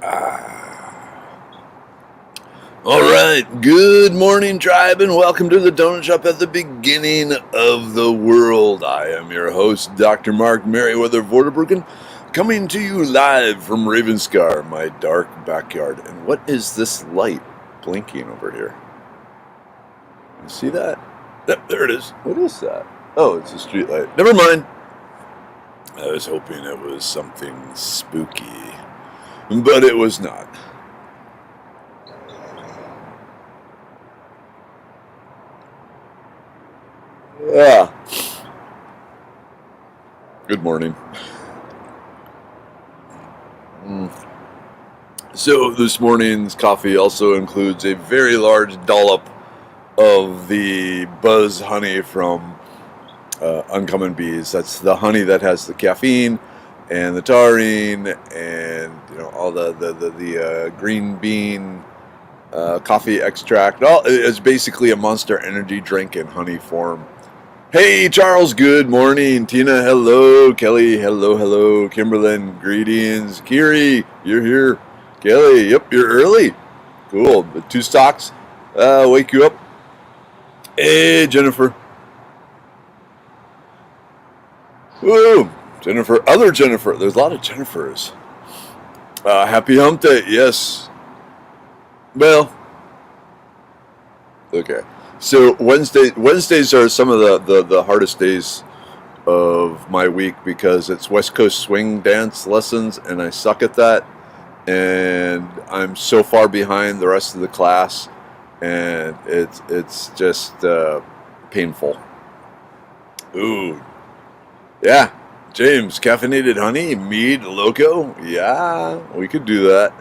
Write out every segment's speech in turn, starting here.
All right, good morning, tribe, and welcome to the Donut Shop at the beginning of the world. I am your host, Dr. Mark Merriweather Vorderbrücken, coming to you live from Ravenscar, my dark backyard. And what is this light blinking over here? You see that? Yep, there it is. What is that? Oh, it's a street light. Never mind. I was hoping it was something spooky, but it was not. Yeah. Good morning. So this morning's coffee also includes a very large dollop of the buzz honey from Uncommon Bees. That's the honey that has the caffeine and the taurine and all the green bean coffee extract. It's basically a Monster Energy drink in honey form. Hey, Charles, good morning. Tina, hello. Kelly, hello. Kimberlyn, greetings. Kiri, you're here. Kelly, yep, you're early. Cool. The 2 stocks wake you up. Hey, Jennifer. Woo, Jennifer. Other Jennifer. There's a lot of Jennifers. Happy hump day. Yes. Well, okay. So Wednesdays are some of the hardest days of my week because it's West Coast swing dance lessons and I suck at that, and I'm so far behind the rest of the class, and it's just painful. Ooh, yeah, James, caffeinated honey, mead, loco, yeah, we could do that.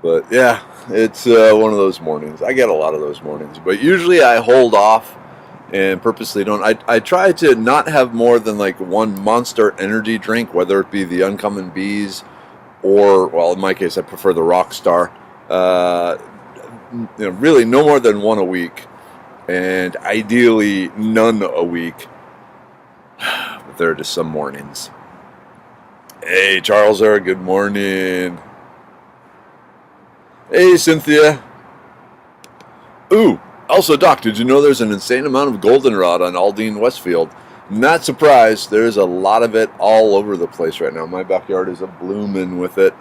But yeah, it's one of those mornings. I get a lot of those mornings, but usually I hold off and purposely don't. I try to not have more than like one Monster Energy drink, whether it be the Uncommon Bees or, well, in my case, I prefer the Rockstar. Really no more than one a week, and ideally none a week. But there are just some mornings. Hey, Charles, there. Good morning. Hey, Cynthia. Ooh, also, Doc, did you know there's an insane amount of goldenrod on Aldine Westfield? Not surprised. There's a lot of it all over the place right now. My backyard is a-bloomin' with it.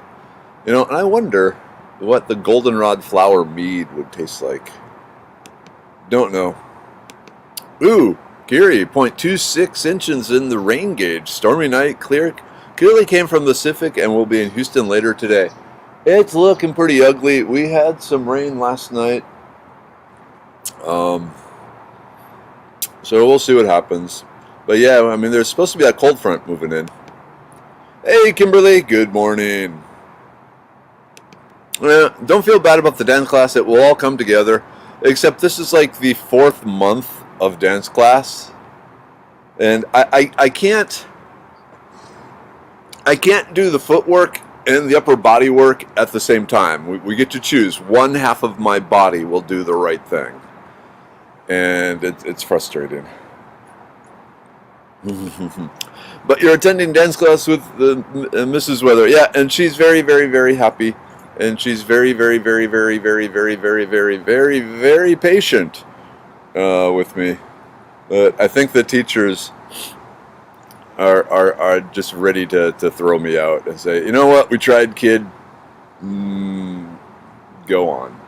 And I wonder what the goldenrod flower mead would taste like. Don't know. Ooh, Kiri, 0.26 inches in the rain gauge. Stormy night, clearly came from the Pacific and will be in Houston later today. It's looking pretty ugly. We had some rain last night. So we'll see what happens. But yeah, I mean, there's supposed to be a cold front moving in. Hey, Kimberly, good morning. Don't feel bad about the dance class. It will all come together. Except this is like the 4th month of dance class. And I can't do the footwork and the upper body work at the same time. We get to choose. One half of my body will do the right thing. And it's frustrating. But you're attending dance class with Mrs. Weather. Yeah, and she's very, very, very happy. And she's very, very, very, very, very, very, very, very, very, very patient with me. But I think the teachers are just ready to throw me out and say, you know what, we tried, kid. Go on.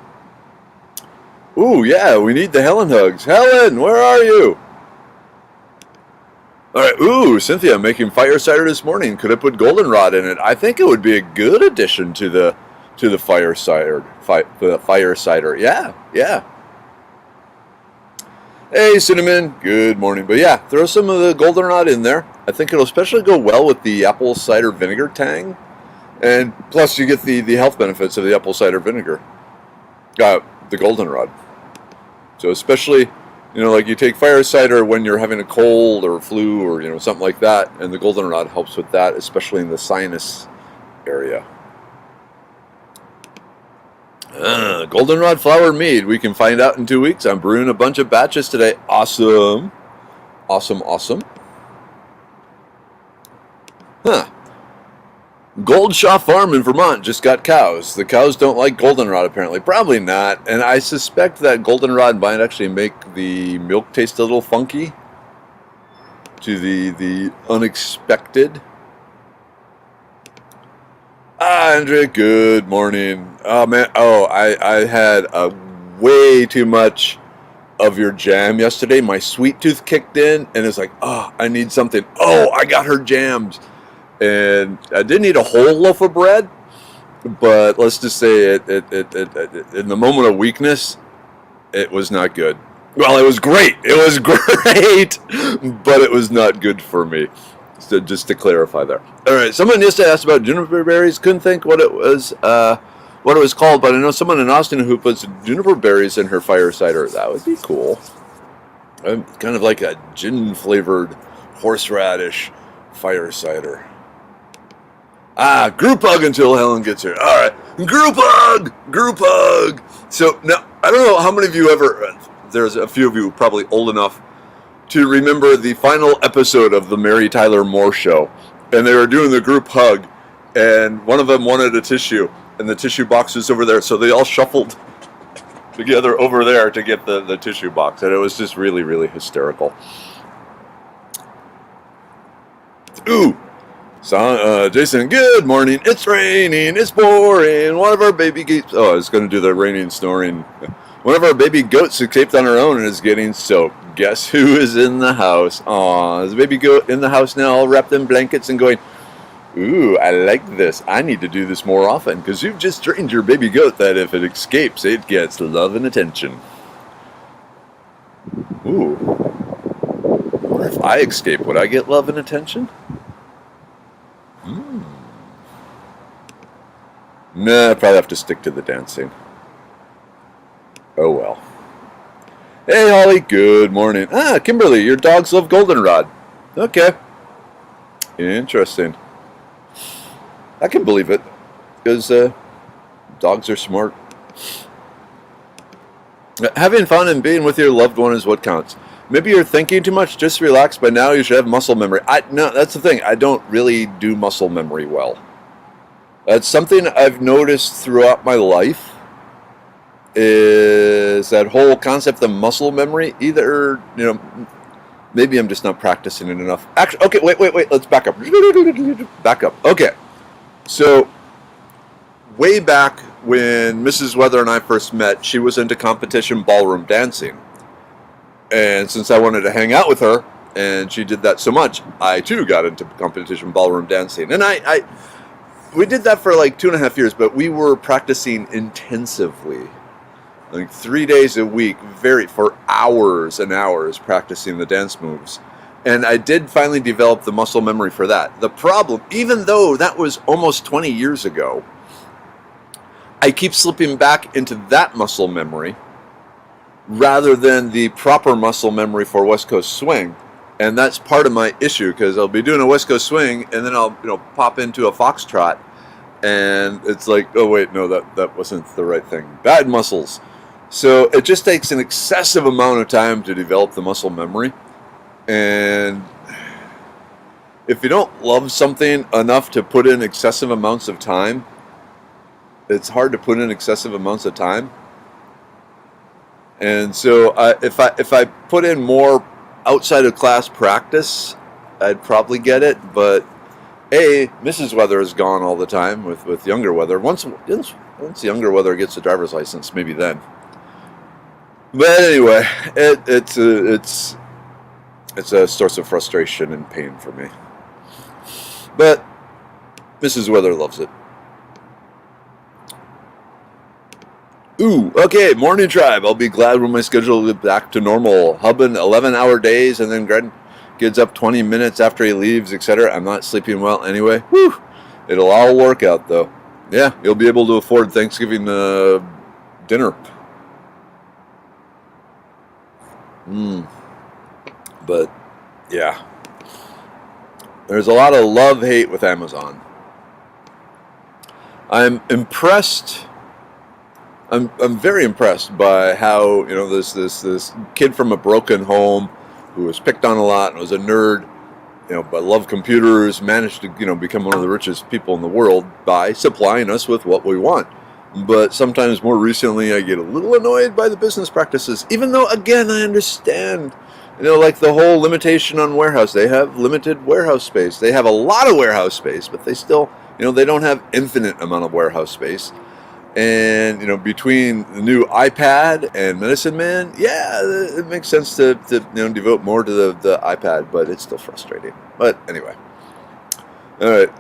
Ooh, yeah, we need the Helen hugs. Helen, where are you? All right, ooh, Cynthia making fire cider this morning. Could I put goldenrod in it? I think it would be a good addition to the fire cider. Fire cider. Yeah. Hey, Cinnamon, good morning. But yeah, throw some of the goldenrod in there. I think it'll especially go well with the apple cider vinegar tang. And plus you get the health benefits of the apple cider vinegar. The goldenrod. So especially, like you take fire cider when you're having a cold or flu or, something like that. And the goldenrod helps with that, especially in the sinus area. Goldenrod flower mead. We can find out in 2 weeks. I'm brewing a bunch of batches today. Awesome. Huh. Goldshaw Farm in Vermont just got cows. The cows don't like goldenrod, apparently. Probably not. And I suspect that goldenrod might actually make the milk taste a little funky to the unexpected. Andrea, good morning. Oh, man. Oh, I had way too much of your jam yesterday. My sweet tooth kicked in, and it's like, oh, I need something. Oh, I got her jams. And I didn't eat a whole loaf of bread, but let's just say it in the moment of weakness, it was not good. Well, it was great. It was great, but it was not good for me. So just to clarify there. All right. Someone yesterday asked about juniper berries. Couldn't think what it was called, but I know someone in Austin who puts juniper berries in her fire cider. That would be cool. Kind of like a gin flavored horseradish fire cider. Group hug until Helen gets here. All right, group hug. So now, I don't know how many of you ever, there's a few of you probably old enough to remember the final episode of the Mary Tyler Moore Show. And they were doing the group hug, and one of them wanted a tissue, and the tissue box was over there, so they all shuffled together over there to get the tissue box, and it was just really, really hysterical. Ooh. So, Jason, good morning. It's raining. It's boring. One of our baby goats. Oh, I was going to do the raining snoring. One of our baby goats escaped on her own and is getting soaked. Guess who is in the house? Aw, is the baby goat in the house now, all wrapped in blankets and going, ooh, I like this. I need to do this more often because you've just trained your baby goat that if it escapes, it gets love and attention. Ooh. What if I escape? Would I get love and attention? Nah, I'd probably have to stick to the dancing. Oh well. Hey Holly, good morning. Kimberly, your dogs love goldenrod. Okay. Interesting. I can believe it. Because dogs are smart. Having fun and being with your loved one is what counts. Maybe you're thinking too much, just relax. By now you should have muscle memory. No, that's the thing. I don't really do muscle memory well. That's something I've noticed throughout my life, is that whole concept of muscle memory. Either, maybe I'm just not practicing it enough. Actually, okay, wait, let's back up. Back up. Okay. So, way back when Mrs. Weather and I first met, she was into competition ballroom dancing. And since I wanted to hang out with her, and she did that so much, I too got into competition ballroom dancing. And we did that for like 2.5 years, but we were practicing intensively, like 3 days a week, for hours and hours practicing the dance moves. And I did finally develop the muscle memory for that. The problem, even though that was almost 20 years ago, I keep slipping back into that muscle memory rather than the proper muscle memory for West Coast swing. And that's part of my issue, because I'll be doing a West Coast swing and then I'll pop into a foxtrot and it's like, oh wait, no, that wasn't the right thing. Bad muscles. So it just takes an excessive amount of time to develop the muscle memory. And if you don't love something enough to put in excessive amounts of time, it's hard to put in excessive amounts of time. And so if I put in more outside of class practice, I'd probably get it. But Mrs. Weather is gone all the time with younger Weather. Once younger Weather gets a driver's license, maybe then. But anyway, it's a source of frustration and pain for me. But Mrs. Weather loves it. Ooh, okay, morning tribe. I'll be glad when my schedule is back to normal. Hubbing 11-hour days and then gets up 20 minutes after he leaves, etc. I'm not sleeping well anyway. Whew. It'll all work out, though. Yeah, you'll be able to afford Thanksgiving dinner. But, yeah. There's a lot of love-hate with Amazon. I'm impressed. I'm very impressed by how, this kid from a broken home who was picked on a lot and was a nerd but love computers, managed to, become one of the richest people in the world by supplying us with what we want. But sometimes more recently, I get a little annoyed by the business practices, even though, again, I understand, like the whole limitation on warehouse. They have limited warehouse space. They have a lot of warehouse space, but they still, they don't have infinite amount of warehouse space. And, between the new iPad and Medicine Man, yeah, it makes sense to devote more to the iPad, but it's still frustrating. But anyway. All right.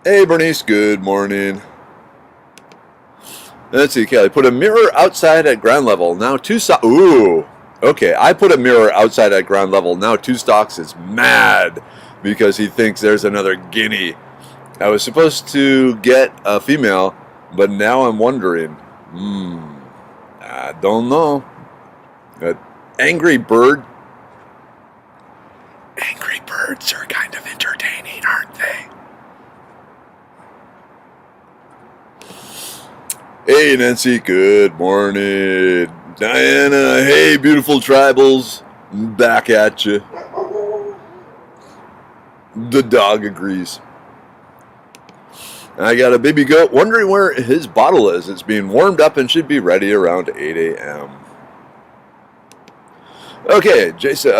Hey, Bernice, good morning. Let's see, Kelly. Put a mirror outside at ground level. Now ooh. Okay, I put a mirror outside at ground level. Now 2 Stocks is mad because he thinks there's another guinea. I was supposed to get a female, but now I'm wondering. I don't know. Angry bird. Angry birds are kind of entertaining, aren't they? Hey, Nancy, good morning. Diana, hey, beautiful tribals. Back at you. The dog agrees. I got a baby goat wondering where his bottle is. It's being warmed up and should be ready around 8 a.m. Okay, Jason,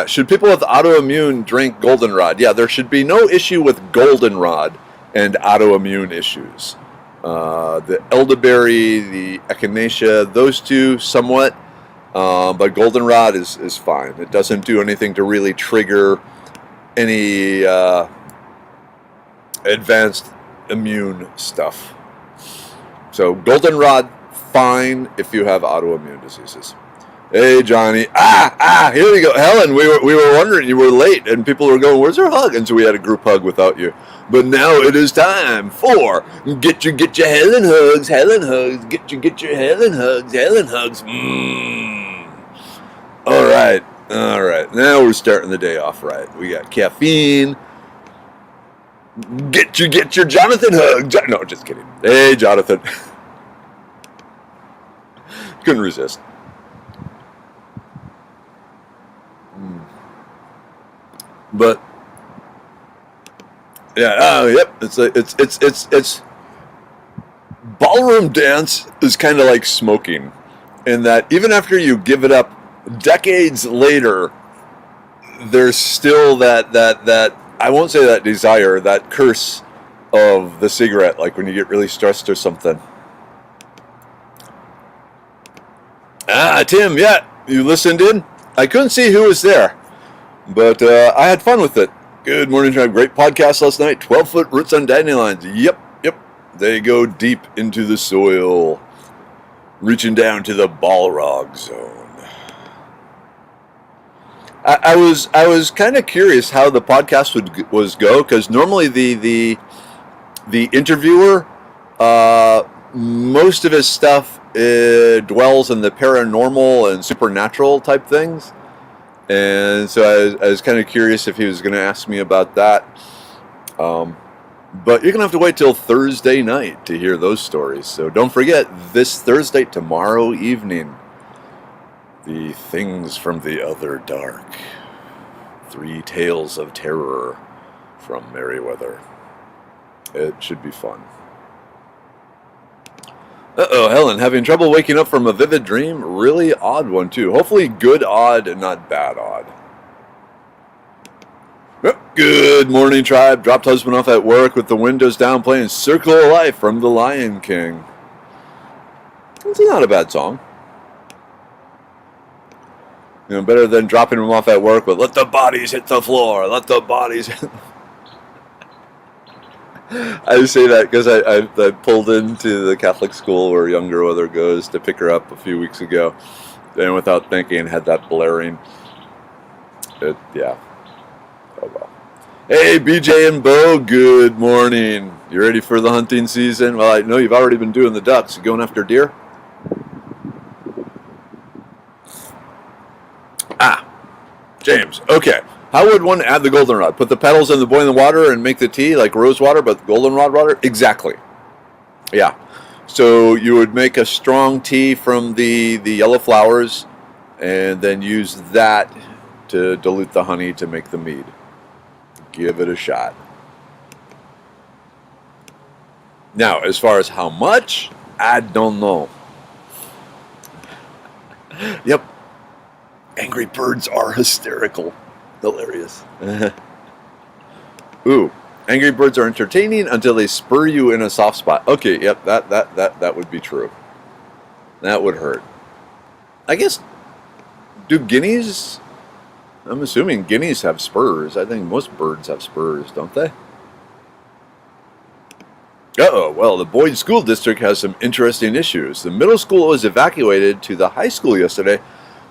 should people with autoimmune drink goldenrod? Yeah, there should be no issue with goldenrod and autoimmune issues. The elderberry, the echinacea, those two somewhat, but goldenrod is fine. It doesn't do anything to really trigger any advanced immune stuff. So goldenrod, fine if you have autoimmune diseases. Hey, Johnny. Here we go. Helen, we were wondering, you were late, and people were going, where's our hug? And so we had a group hug without you. But now it is time for get your Helen hugs, get your Helen hugs. All right. Now we're starting the day off right. We got caffeine. Get your Jonathan hug. No, just kidding. Hey, Jonathan. Couldn't resist. But yeah, yep. It's ballroom dance is kind of like smoking, in that even after you give it up decades later, there's still that I won't say that desire, that curse of the cigarette, like when you get really stressed or something. Tim, yeah, you listened in? I couldn't see who was there, but I had fun with it. Good morning, Tribe. Great podcast last night. 12-foot roots on dandelions. Yep. They go deep into the soil, reaching down to the Balrog zone. I was kind of curious how the podcast was go, because normally the interviewer, most of his stuff dwells in the paranormal and supernatural type things, and so I was kind of curious if he was going to ask me about that. But you're going to have to wait till Thursday night to hear those stories. So don't forget, this Thursday, tomorrow evening, the Things from the Other Dark. 3 Tales of Terror from Merriweather. It should be fun. Uh-oh, Helen, having trouble waking up from a vivid dream? Really odd one, too. Hopefully good odd and not bad odd. Good morning, Tribe. Dropped husband off at work with the windows down playing Circle of Life from The Lion King. It's not a bad song. Better than dropping him off at work with, let the bodies hit the floor, let the bodies hit I say that because I pulled into the Catholic school where younger brother goes to pick her up a few weeks ago, and without thinking had that blaring. Yeah. Oh well. Hey, BJ and Bo, good morning. You ready for the hunting season? Well, I know you've already been doing the ducks. You going after deer? James, okay. How would one add the goldenrod? Put the petals in the boiling water and make the tea like rose water, but goldenrod water? Exactly. Yeah. So you would make a strong tea from the yellow flowers, and then use that to dilute the honey to make the mead. Give it a shot. Now, as far as how much, I don't know. Yep. Angry birds are hysterical. Hilarious. Ooh. Angry birds are entertaining until they spur you in a soft spot. Okay, yep, that would be true. That would hurt. I guess, do guineas? I'm assuming guineas have spurs. I think most birds have spurs, don't they? Uh-oh, well, the Boyd School District has some interesting issues. The middle school was evacuated to the high school yesterday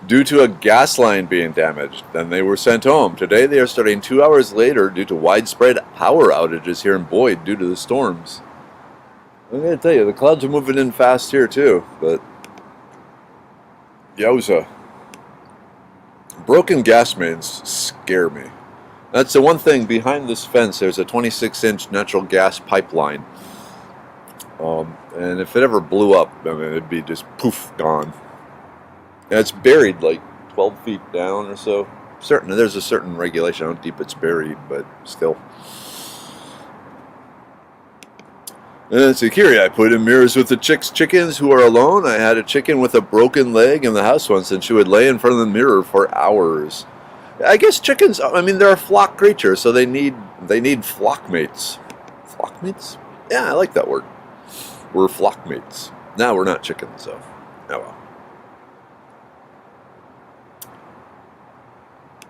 due to a gas line being damaged. Then they were sent home. Today they are starting 2 hours later due to widespread power outages here in Boyd due to the storms. I'm going to tell you, the clouds are moving in fast here too, but yowza. Broken gas mains scare me. That's the one thing. Behind this fence there's a 26-inch natural gas pipeline. And if it ever blew up, I mean, it'd be just poof, gone. And it's buried like 12 feet down or so. There's a certain regulation on how deep it's buried, but still. And security, I put in mirrors with the chickens who are alone. I had a chicken with a broken leg in the house once, and she would lay in front of the mirror for hours. I guess chickens, I mean, they're a flock creature, so they need flock mates. Flock mates? Yeah, I like that word. We're flock mates. Now we're not chickens, so. Oh well.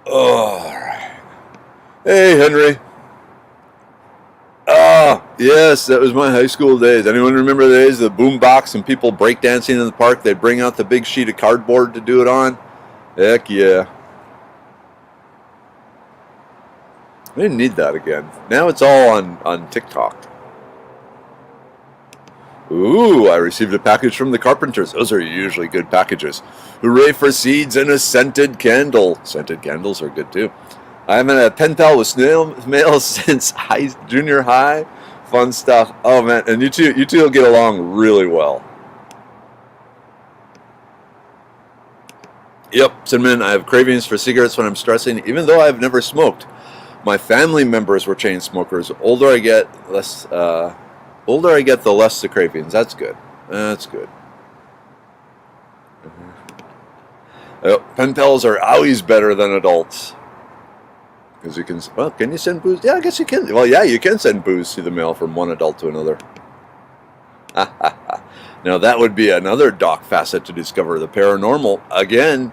Oh, all right. Hey, Henry. Ah, yes, that was my high school days. Anyone remember the days of the boombox and people breakdancing in the park? They'd bring out the big sheet of cardboard to do it on. Heck yeah. I didn't need that again. Now it's all on TikTok. Ooh, I received a package from the carpenters. Those are usually good packages. Hooray for seeds and a scented candle. Scented candles are good too. I haven't had a pen pal with snail mail since junior high. Fun stuff. Oh man, and you two will get along really well. Yep, Cinnamon, I have cravings for cigarettes when I'm stressing, even though I've never smoked. My family members were chain smokers. Older I get, the less the cravings. That's good. That's good. Pen pals are always better than adults. Because you can, well, can you send booze? Yeah, I guess you can. Well, yeah, you can send booze through the mail from one adult to another. Now, that would be another dark facet to discover the paranormal. Again,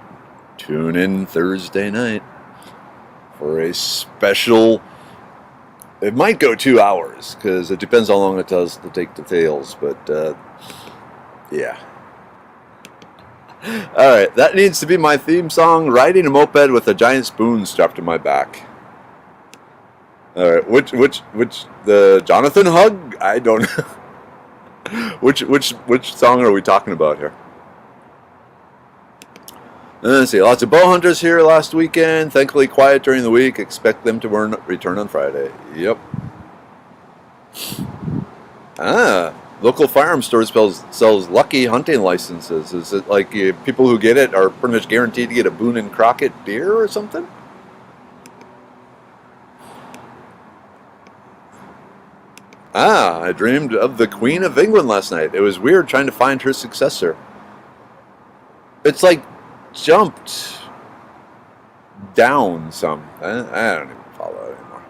tune in Thursday night for a special. It might go 2 hours, because it depends how long it does to take the tales, but, yeah. Alright, that needs to be my theme song, riding a moped with a giant spoon strapped to my back. Alright, which, the Jonathan hug? I don't know. Which song are we talking about here? Let's see, lots of bow hunters here last weekend. Thankfully quiet during the week. Expect them to return on Friday. Yep. Local firearm stores sells lucky hunting licenses. Is it like people who get it are pretty much guaranteed to get a Boone and Crockett deer or something? I dreamed of the Queen of England last night. It was weird trying to find her successor. It's like jumped down some. I don't even follow it anymore.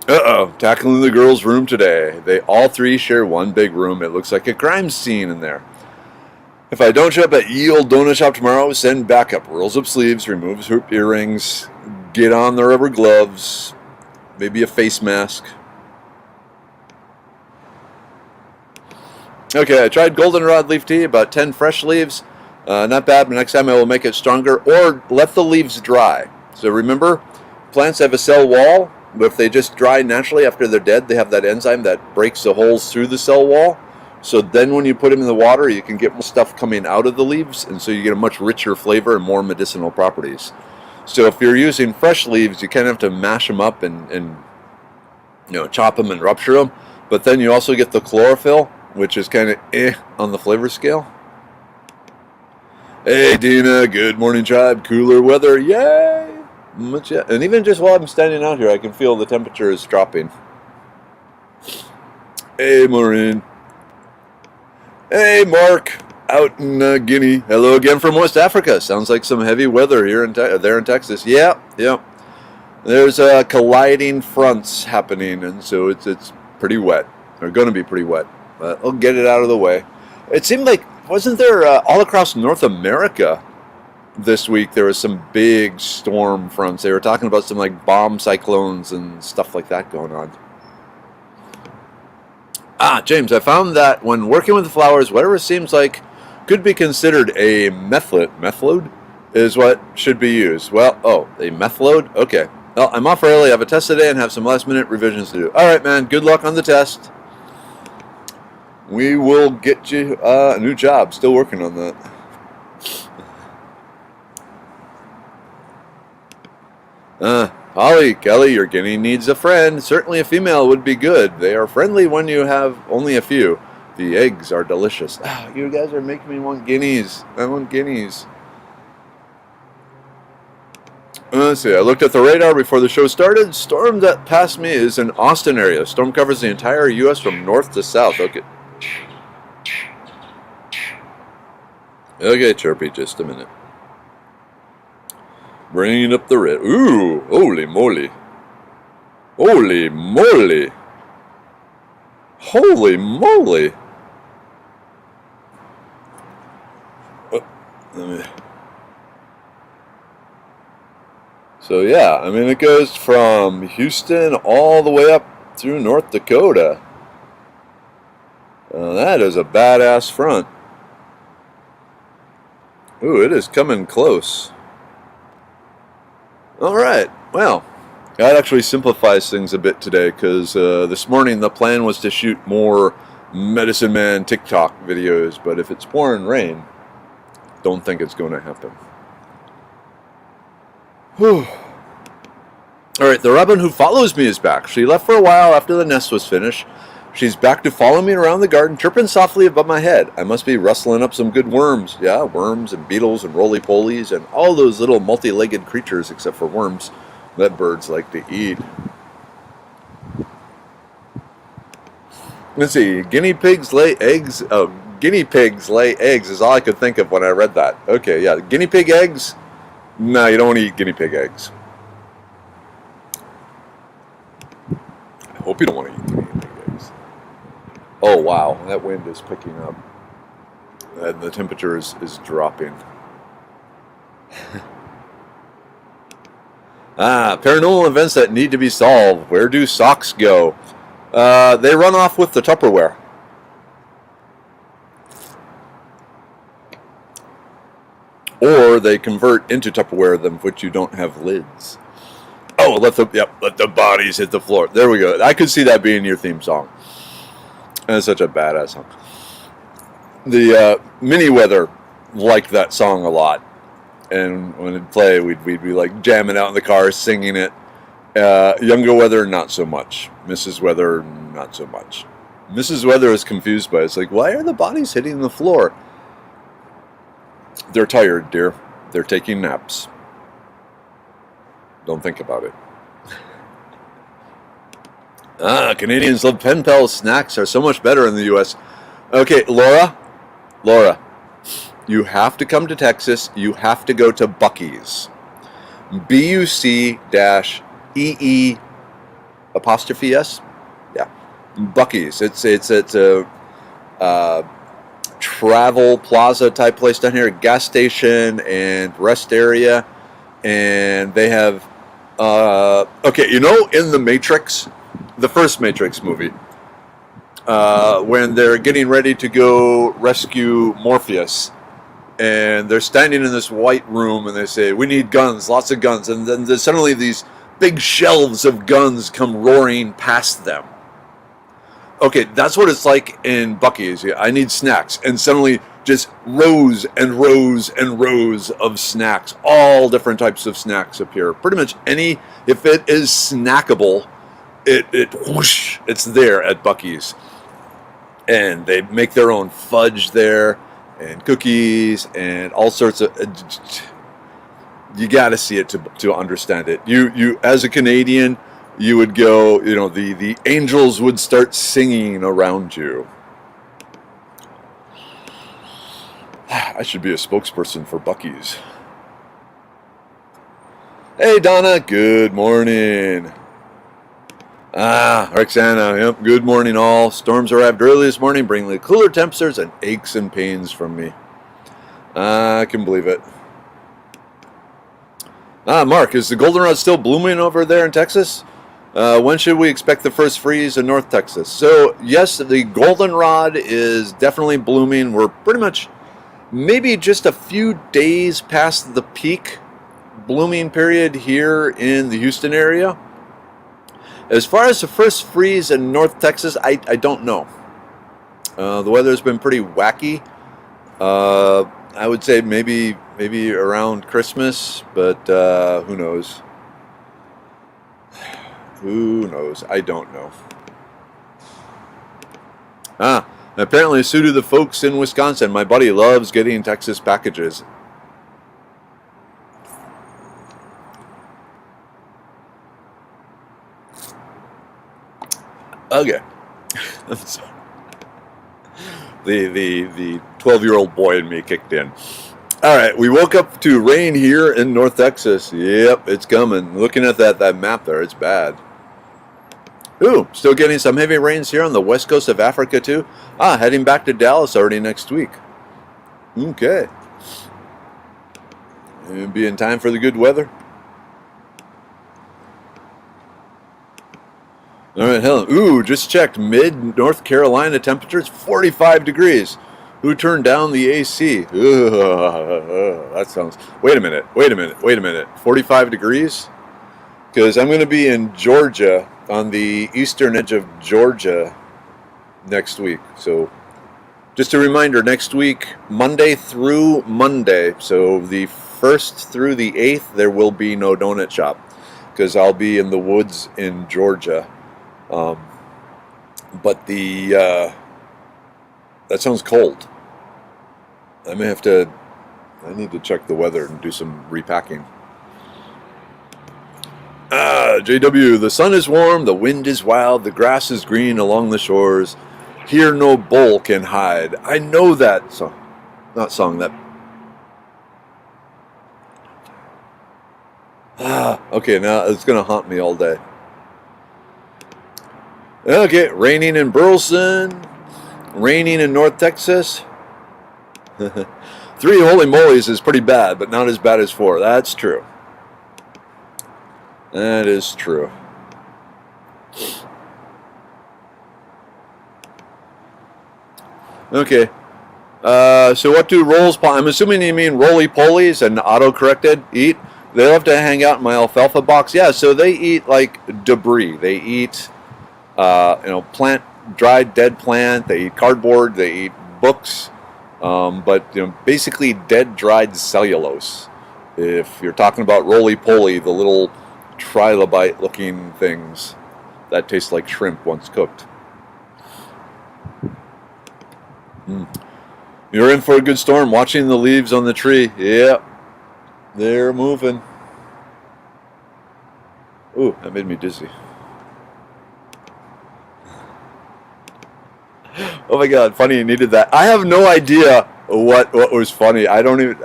Uh-oh, tackling the girls' room today. They all three share one big room. It looks like a crime scene in there. If I don't show up at Ye Old Donut Shop tomorrow, send backup. Rolls up sleeves, removes hoop earrings, get on the rubber gloves, maybe a face mask. Okay, I tried goldenrod leaf tea, about 10 fresh leaves. Not bad, but next time I will make it stronger, or let the leaves dry. So remember, plants have a cell wall, but if they just dry naturally after they're dead, they have that enzyme that breaks the holes through the cell wall. So then when you put them in the water, you can get more stuff coming out of the leaves, and so you get a much richer flavor and more medicinal properties. So if you're using fresh leaves, you kind of have to mash them up and chop them and rupture them, but then you also get the chlorophyll, which is kind of on the flavor scale. Hey, Dina. Good morning, tribe. Cooler weather. Yay! Much, yeah. And even just while I'm standing out here, I can feel the temperature is dropping. Hey, Maureen. Hey, Mark. Out in Guinea. Hello again from West Africa. Sounds like some heavy weather here there in Texas. Yeah. There's colliding fronts happening, and so it's pretty wet. Or going to be pretty wet. But we'll get it out of the way. It seemed like, wasn't there all across North America this week, there was some big storm fronts. They were talking about some like bomb cyclones and stuff like that going on. James, I found that when working with the flowers, whatever seems like could be considered a method is what should be used. Well, a method? Okay. Well, I'm off early. I have a test today and have some last minute revisions to do. All right, man. Good luck on the test. We will get you a new job. Still working on that. Holly, Kelly, your guinea needs a friend. Certainly a female would be good. They are friendly when you have only a few. The eggs are delicious. You guys are making me want guineas. I want guineas. Let's see. I looked at the radar before the show started. Storm that passed me is in Austin area. Storm covers the entire U.S. from north to south. Okay, Chirpy, just a minute. Bringing up the red. Ooh, holy moly. Holy moly. Holy moly. So yeah, I mean it goes from Houston all the way up through North Dakota. That is a badass front. Ooh, it is coming close. Alright, well, that actually simplifies things a bit today because this morning the plan was to shoot more Medicine Man TikTok videos, but if it's pouring rain, don't think it's going to happen. Whew. Alright, the robin who follows me is back. She left for a while after the nest was finished. She's back to follow me around the garden, chirping softly above my head. I must be rustling up some good worms. Yeah, worms and beetles and roly-polies and all those little multi-legged creatures except for worms that birds like to eat. Let's see, guinea pigs lay eggs. Oh, guinea pigs lay eggs is all I could think of when I read that. Okay, yeah, guinea pig eggs? No, you don't want to eat guinea pig eggs. I hope you don't want to eat guinea pig eggs. Oh wow, that wind is picking up. And the temperature is dropping. Paranormal events that need to be solved. Where do socks go? They run off with the Tupperware. Or they convert into Tupperware them which you don't have lids. Oh, let the bodies hit the floor. There we go. I could see that being your theme song. That's such a badass song. The Mini Weather liked that song a lot. And when it'd play, we'd be like jamming out in the car, singing it. Younger Weather, not so much. Mrs. Weather, not so much. Mrs. Weather is confused by it. It's like, why are the bodies hitting the floor? They're tired, dear. They're taking naps. Don't think about it. Canadians love pen pals. Snacks are so much better in the U.S. Okay, Laura, you have to come to Texas. You have to go to Buc-ee's. BUC-EE''S. Yeah, Buc-ee's. It's a travel plaza type place down here, gas station and rest area, and they have okay, you know, in the Matrix, the first Matrix movie, when they're getting ready to go rescue Morpheus, and they're standing in this white room, and they say, we need guns, lots of guns, and then suddenly these big shelves of guns come roaring past them. Okay, that's what it's like in Buc-ee's. I need snacks, and suddenly just rows and rows and rows of snacks, all different types of snacks appear. Pretty much any, if it is snackable, it's there at Buc-ee's. And they make their own fudge there, and cookies and all sorts of. You got to see it to understand it. You as a Canadian, you would go. The angels would start singing around you. I should be a spokesperson for Buc-ee's. Hey Donna, good morning. Roxana, yep, good morning all. Storms arrived early this morning, bringing the cooler temperatures and aches and pains from me. I can believe it. Mark, is the goldenrod still blooming over there in Texas? When should we expect the first freeze in North Texas? So, yes, the goldenrod is definitely blooming. We're pretty much maybe just a few days past the peak blooming period here in the Houston area. As far as the first freeze in North Texas, I don't know. The weather's been pretty wacky. I would say maybe around Christmas, but who knows? Who knows? I don't know. Apparently, so do the folks in Wisconsin. My buddy loves getting Texas packages. Okay. I'm sorry. The 12-year-old boy in me kicked in. All right, we woke up to rain here in North Texas. Yep, it's coming. Looking at that map there, it's bad. Ooh, still getting some heavy rains here on the west coast of Africa too. Heading back to Dallas already next week. Okay. It'll be in time for the good weather. All right, Helen. Ooh, just checked. Mid-North Carolina temperatures, 45 degrees. Who turned down the AC? That sounds... Wait a minute. 45 degrees? Because I'm going to be in Georgia, on the eastern edge of Georgia, next week. So, just a reminder, next week, Monday through Monday, so the 1st through the 8th, there will be no donut shop. Because I'll be in the woods in Georgia. But that sounds cold. I need to check the weather and do some repacking. JW, the sun is warm, the wind is wild, the grass is green along the shores. Here no bull can hide. I know that song. Not song, that. Okay, now it's going to haunt me all day. Okay, raining in Burleson, raining in North Texas. 3 holy mollies is pretty bad, but not as bad as 4. That's true. That is true. Okay. So what do I'm assuming you mean roly-polies and auto-corrected eat? They love to hang out in my alfalfa box. Yeah, so they eat like debris. They eat... dried dead plant. They eat cardboard. They eat books, but basically dead, dried cellulose. If you're talking about roly-poly, the little trilobite-looking things that taste like shrimp once cooked. You're in for a good storm. Watching the leaves on the tree. Yep, they're moving. Ooh, that made me dizzy. Oh my God, funny you needed that. I have no idea what was funny. I don't even,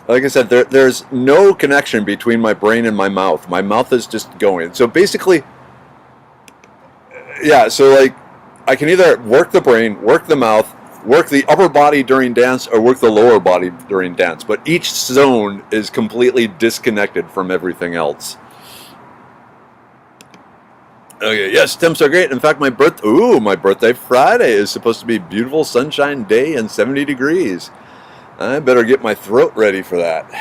like I said, there's no connection between my brain and my mouth. My mouth is just going. So basically, yeah, so like, I can either work the brain, work the mouth, work the upper body during dance, or work the lower body during dance. But each zone is completely disconnected from everything else. Okay, yes, temps are great. In fact, my birthday Friday is supposed to be a beautiful sunshine day and 70 degrees. I better get my throat ready for that.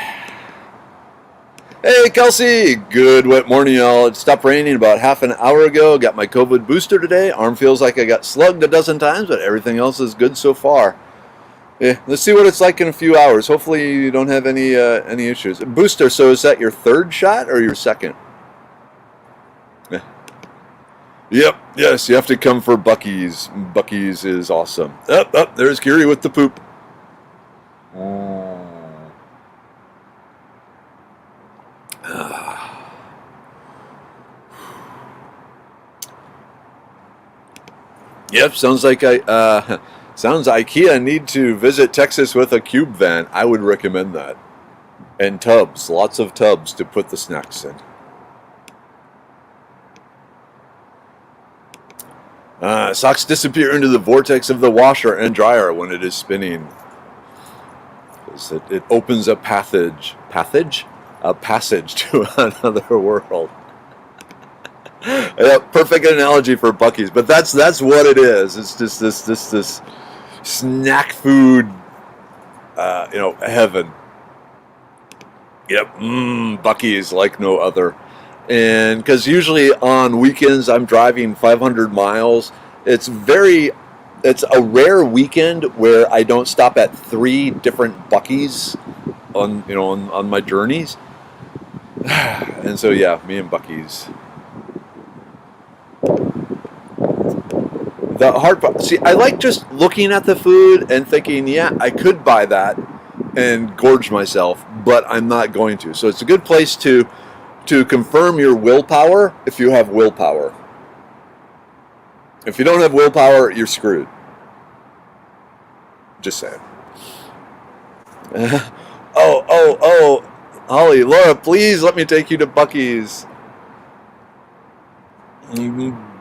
Hey, Kelsey. Good wet morning, y'all. It stopped raining about half an hour ago. Got my COVID booster today. Arm feels like I got slugged a dozen times, but everything else is good so far. Yeah, let's see what it's like in a few hours. Hopefully you don't have any issues. Booster, so is that your 3rd shot or your 2nd? Yep, yes, you have to come for Buc-ee's. Buc-ee's is awesome. Up, there's Kiri with the poop. Mm. Yep, sounds like sounds IKEA need to visit Texas with a cube van. I would recommend that. And tubs, lots of tubs to put the snacks in. Socks disappear into the vortex of the washer and dryer when it is spinning. It opens a passage to another world. Yeah, perfect analogy for Buc-ee's, but that's what it is. It's just this snack food, heaven. Yep, Buc-ee's like no other. And because usually on weekends I'm driving 500 miles, it's a rare weekend where I don't stop at 3 different Buc-ee's on my journeys. And so yeah, me and Buc-ee's. The hard part, see, I like just looking at the food and thinking, yeah, I could buy that and gorge myself, but I'm not going to. So it's a good place to confirm your willpower if you have willpower. If you don't have willpower, you're screwed. Just saying. Oh, Holly, Laura, please let me take you to Buc-ee's.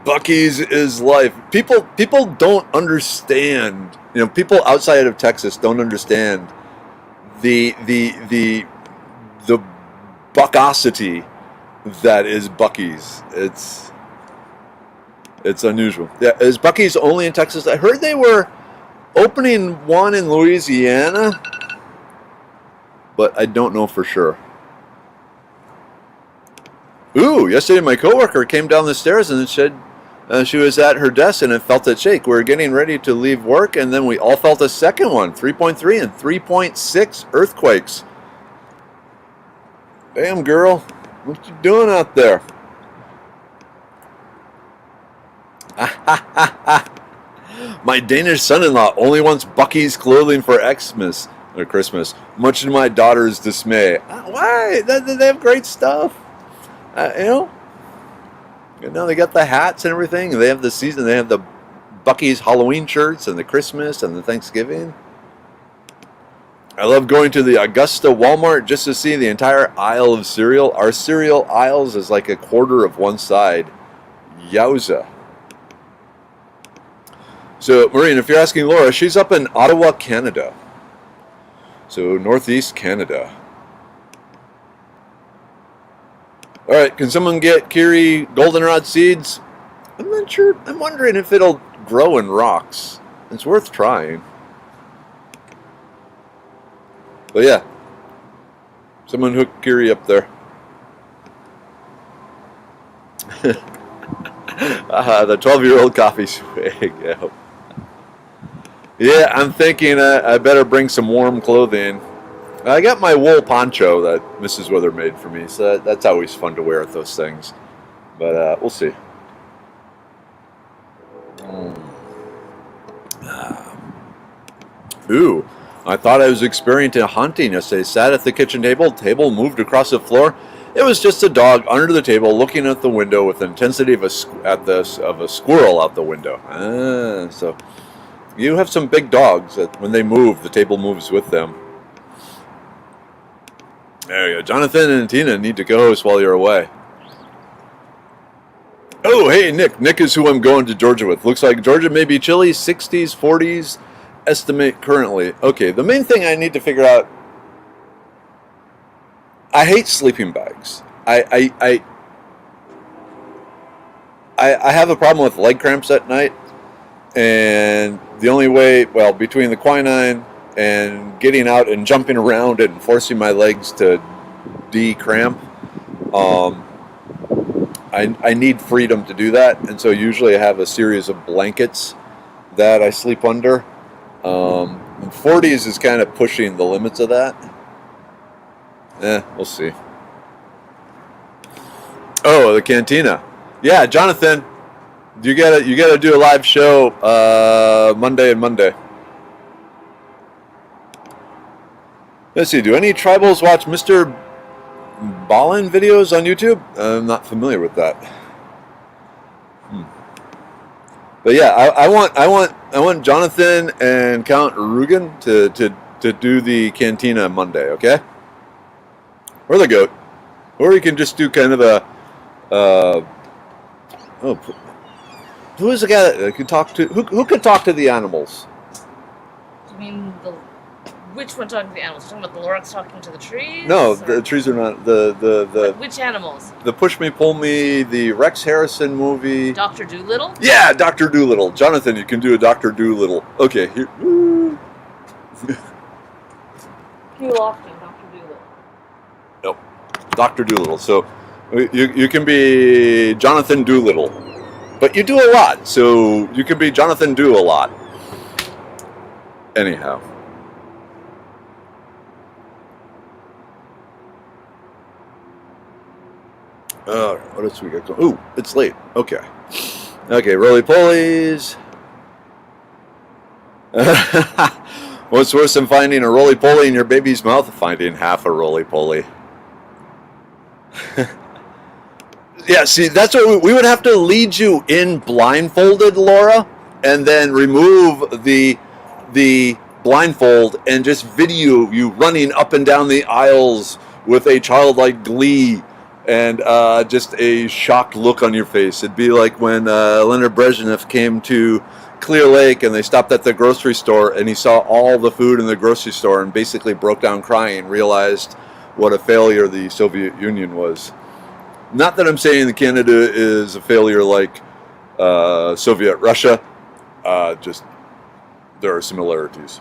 Buc-ee's is life. People don't understand. People outside of Texas don't understand the buckosity that is Buc-ee's. It's unusual. Yeah, is Buc-ee's only in Texas? I heard they were opening one in Louisiana, but I don't know for sure. Ooh, yesterday my coworker came down the stairs and said she was at her desk and it felt it shake. We were getting ready to leave work, and then we all felt a second one, 3.3 and 3.6 earthquakes. Damn, girl, what you doing out there? My Danish son-in-law only wants Buc-ee's clothing for Xmas or Christmas, much to my daughter's dismay. Why? They have great stuff. They got the hats and everything. They have the season. They have the Buc-ee's Halloween shirts and the Christmas and the Thanksgiving. I love going to the Augusta Walmart just to see the entire aisle of cereal. Our cereal aisles is like a quarter of one side. Yowza. So, Maureen, if you're asking Laura, she's up in Ottawa, Canada. So, northeast Canada. All right, can someone get Kiri goldenrod seeds? I'm not sure. I'm wondering if it'll grow in rocks. It's worth trying. But yeah, someone hook Kiri up there. The 12-year-old coffee swig. Yeah, I'm thinking I better bring some warm clothing. I got my wool poncho that Mrs. Wither made for me, so that's always fun to wear at those things. But we'll see. Ooh, I thought I was experiencing a haunting yesterday. Sat at the kitchen table. Table moved across the floor. It was just a dog under the table looking at the window with the intensity of a squirrel out the window. So you have some big dogs that when they move, the table moves with them. There you go. Jonathan and Tina need to co-host while you're away. Oh, hey, Nick. Nick is who I'm going to Georgia with. Looks like Georgia may be chilly, 60s, 40s, estimate currently. Okay, the main thing I need to figure out, I hate sleeping bags. I have a problem with leg cramps at night, and the only way, well, between the quinine and getting out and jumping around and forcing my legs to de-cramp, I need freedom to do that, and so usually I have a series of blankets that I sleep under. 40s is kind of pushing the limits of that. We'll see. Oh, the cantina. Yeah, Jonathan. You gotta do a live show Monday and Monday. Let's see. Do any tribals watch Mr. Ballin videos on YouTube? I'm not familiar with that. But yeah, I want Jonathan and Count Rugen to do the Cantina Monday, okay? Or the goat, or you can just do kind of a who is the guy that could talk to who could talk to the animals? You mean which one talking to the animals? You're talking about the Lorax talking to the trees? No, the trees are not the which animals? The Push Me Pull Me, the Rex Harrison movie. Dr. Dolittle? Yeah, Dr. Dolittle. Jonathan, you can do a Dr. Dolittle. Okay, here. Hugh Lofton, Dr. Dolittle. Nope. Dr. Dolittle. So you can be Jonathan Dolittle. But you do a lot, so you can be Jonathan Do a lot. Anyhow. What else we got going? Ooh, it's late. Okay. Okay, roly-polies. What's worse than finding a roly-poly in your baby's mouth? Finding half a roly-poly. Yeah, see, that's what we would have to lead you in blindfolded, Laura, and then remove the blindfold and just video you running up and down the aisles with a childlike glee and just a shocked look on your face. It'd be like when Leonard Brezhnev came to Clear Lake and they stopped at the grocery store and he saw all the food in the grocery store and basically broke down crying, realized what a failure the Soviet Union was. Not that I'm saying that Canada is a failure like Soviet Russia, just there are similarities.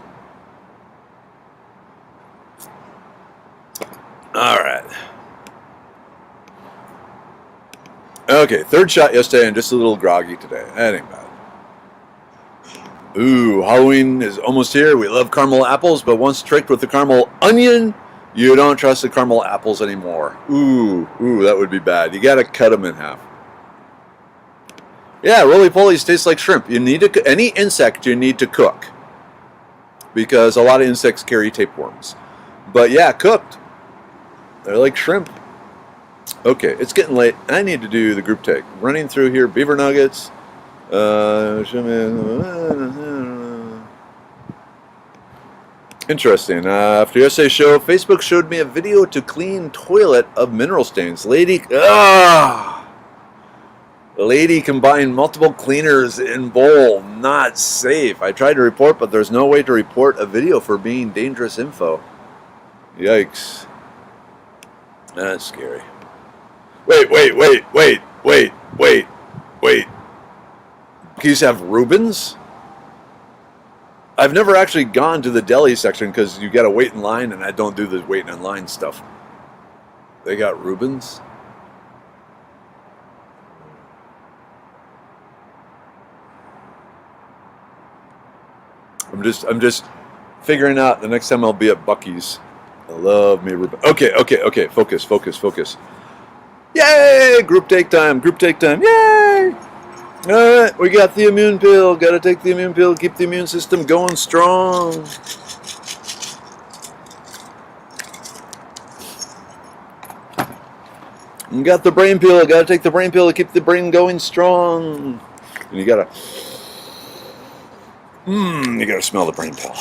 All right. Okay, third shot yesterday and just a little groggy today. That ain't bad. Ooh, Halloween is almost here. We love caramel apples, but once tricked with the caramel onion, you don't trust the caramel apples anymore. Ooh, that would be bad. You gotta cut them in half. Yeah, roly-polies taste like shrimp. You need to any insect you need to cook because a lot of insects carry tapeworms. But yeah, cooked, they're like shrimp. Okay, it's getting late. I need to do the group take. Running through here, beaver nuggets. Interesting. After yesterday's show, Facebook showed me a video to clean toilet of mineral stains. Lady combined multiple cleaners in bowl. Not safe. I tried to report, but there's no way to report a video for being dangerous info. Yikes. That's scary. Wait. These have Reubens? I've never actually gone to the deli section because you got to wait in line, and I don't do the waiting in line stuff. They got Reubens? I'm just figuring out the next time I'll be at Buc-ee's. I love me Reuben. Okay. Focus. Yay! Group take time. Yay! Alright, we got the immune pill. Gotta take the immune pill, keep the immune system going strong. You got the brain pill. Gotta take the brain pill to keep the brain going strong. And you gotta smell the brain pill.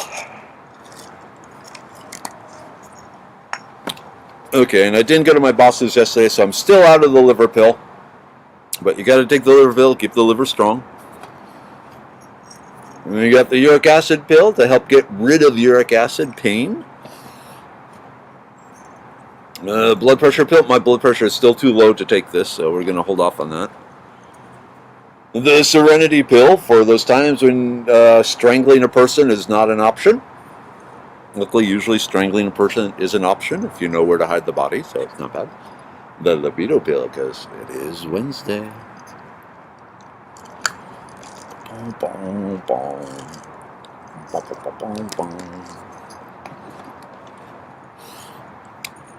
Okay, and I didn't go to my boss's yesterday, so I'm still out of the liver pill. But you got to take the liver pill, keep the liver strong. And then you got the uric acid pill to help get rid of uric acid pain. Blood pressure pill. My blood pressure is still too low to take this, so we're going to hold off on that. The Serenity pill for those times when strangling a person is not an option. Luckily, usually strangling a person is an option if you know where to hide the body, so it's not bad. The libido pill, because it is Wednesday.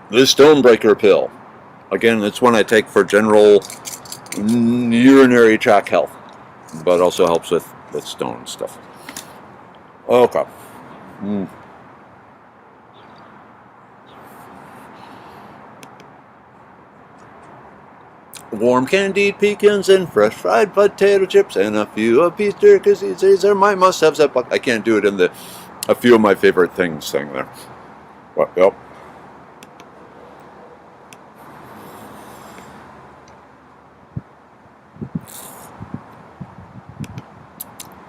The Stonebreaker pill. Again, it's one I take for general urinary tract health. but also helps with stone stuff. Okay. Warm candied pecans and fresh fried potato chips and a few of beef jerkies. These are my must-haves. I can't do it in the a few of my favorite things thing there. But, yep.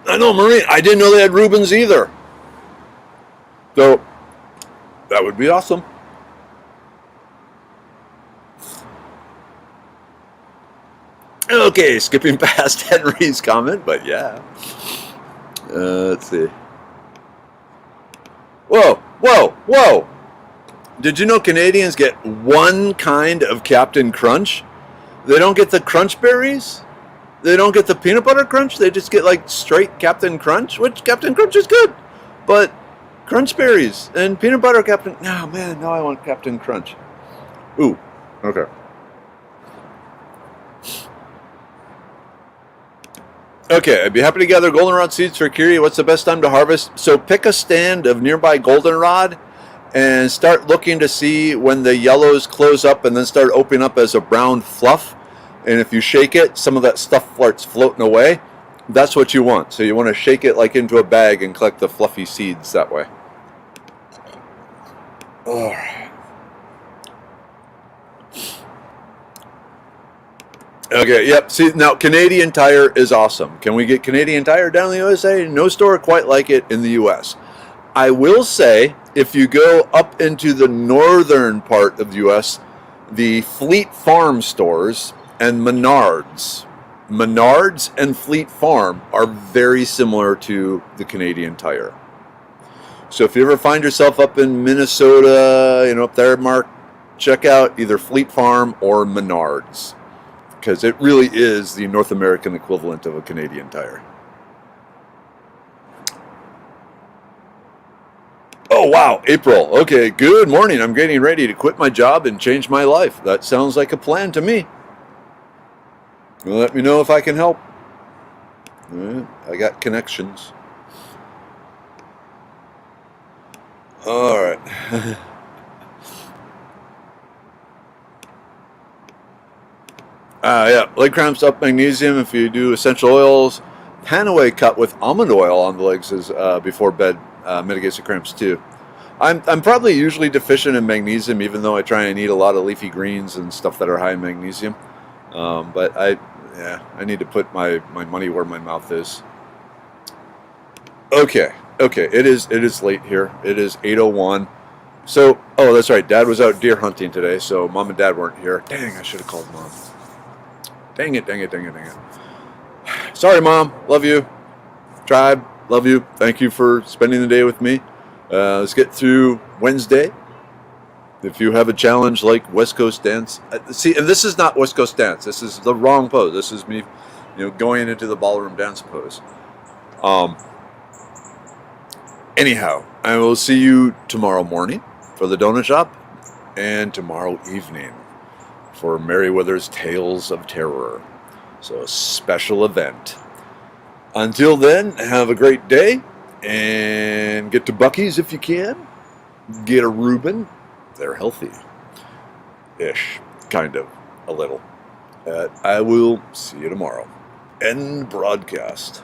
I know, Marie. I didn't know they had Reubens either. So that would be awesome. Okay, skipping past Henry's comment, but yeah. Let's see. Whoa! Did you know Canadians get one kind of Captain Crunch? They don't get the Crunch Berries. They don't get the peanut butter crunch. They just get like straight Captain Crunch, which Captain Crunch is good. But Crunch Berries and peanut butter Captain... Oh, man, now I want Captain Crunch. Ooh, okay. Okay, I'd be happy to gather goldenrod seeds for Kiri. What's the best time to harvest? So pick a stand of nearby goldenrod and start looking to see when the yellows close up and then start opening up as a brown fluff. And if you shake it, some of that stuff starts floating away. That's what you want. So you want to shake it like into a bag and collect the fluffy seeds that way. All right. Okay, yep. See, now Canadian Tire is awesome. Can we get Canadian Tire down in the USA? No store quite like it in the US. I will say, if you go up into the northern part of the US, the Fleet Farm stores and Menards and Fleet Farm are very similar to the Canadian Tire. So if you ever find yourself up in Minnesota, up there, Mark, check out either Fleet Farm or Menards, because it really is the North American equivalent of a Canadian Tire. Oh, wow, April. Okay, good morning. I'm getting ready to quit my job and change my life. That sounds like a plan to me. Let me know if I can help. I got connections. All right. Yeah, leg cramps up magnesium if you do essential oils. Panaway cut with almond oil on the legs is before bed mitigates the cramps too. I'm probably usually deficient in magnesium, even though I try and eat a lot of leafy greens and stuff that are high in magnesium. But I need to put my money where my mouth is. Okay, it is late here. It is 8:01. So, that's right. Dad was out deer hunting today, so Mom and Dad weren't here. Dang, I should have called Mom. Dang it. Sorry, Mom. Love you. Tribe, love you. Thank you for spending the day with me. Let's get through Wednesday. If you have a challenge like West Coast dance, see, and this is not West Coast dance. This is the wrong pose. This is me, going into the ballroom dance pose. Anyhow, I will see you tomorrow morning for the donut shop, and tomorrow evening for Meriwether's Tales of Terror. So a special event. Until then, have a great day, and get to Buc-ee's if you can. Get a Reuben. They're healthy-ish, kind of, a little. I will see you tomorrow. End broadcast.